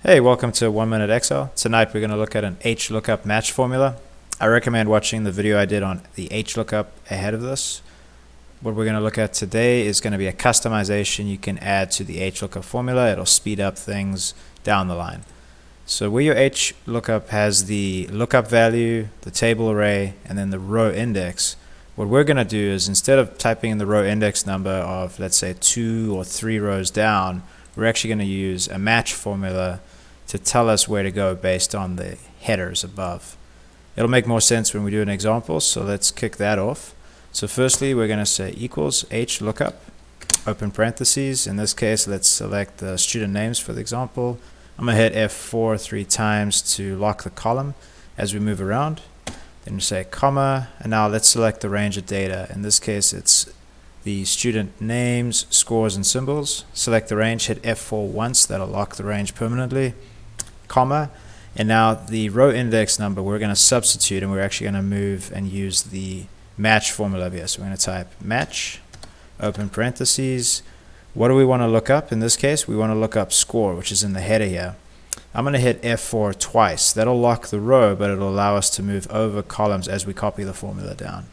Hey, welcome to 1 Minute Excel. Tonight we're going to look at an HLookup match formula. I recommend watching the video I did on the HLookup ahead of this. What we're going to look at today is going to be a customization you can add to the HLookup formula. It'll speed up things down the line. So where your HLookup has the lookup value, the table array, and then the row index, what we're going to do is instead of typing in the row index number of, let's say, 2 or 3 rows down, we're actually going to use a match formula to tell us where to go based on the headers above. It'll make more sense when we do an example, so let's kick that off. So firstly, we're going to say equals HLookup, open parentheses. In this case, let's select the student names for the example. I'm going to hit F4 3 times to lock the column as we move around. Then we say comma, and now let's select the range of data. In this case, it's the student names, scores, and symbols. Select the range, hit F4 once, that'll lock the range permanently. Comma, and now the row index number we're going to substitute, and we're actually going to move and use the match formula here. So we're going to type match, open parentheses. What do we want to look up? In this case, we want to look up score, which is in the header here. I'm going to hit F4 twice. That'll lock the row, but it'll allow us to move over columns as we copy the formula down.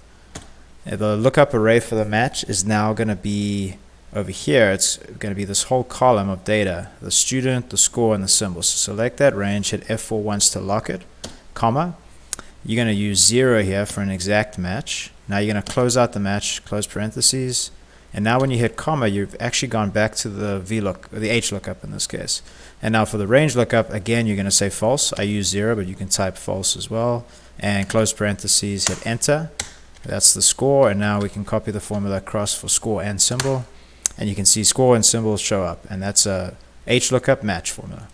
And the lookup array for the match is now going to be over here. It's going to be this whole column of data, the student, the score, and the symbol. So select that range, hit F4 once to lock it, comma. You're going to use 0 here for an exact match. Now you're going to close out the match, close parentheses, and now when you hit comma, you've actually gone back to the the HLookup in this case. And now for the range lookup, again, you're going to say false. I use 0, but you can type false as well, and close parentheses, hit enter. That's the score, and now we can copy the formula across for score and symbol. And you can see score and symbols show up, and that's a HLookup match formula.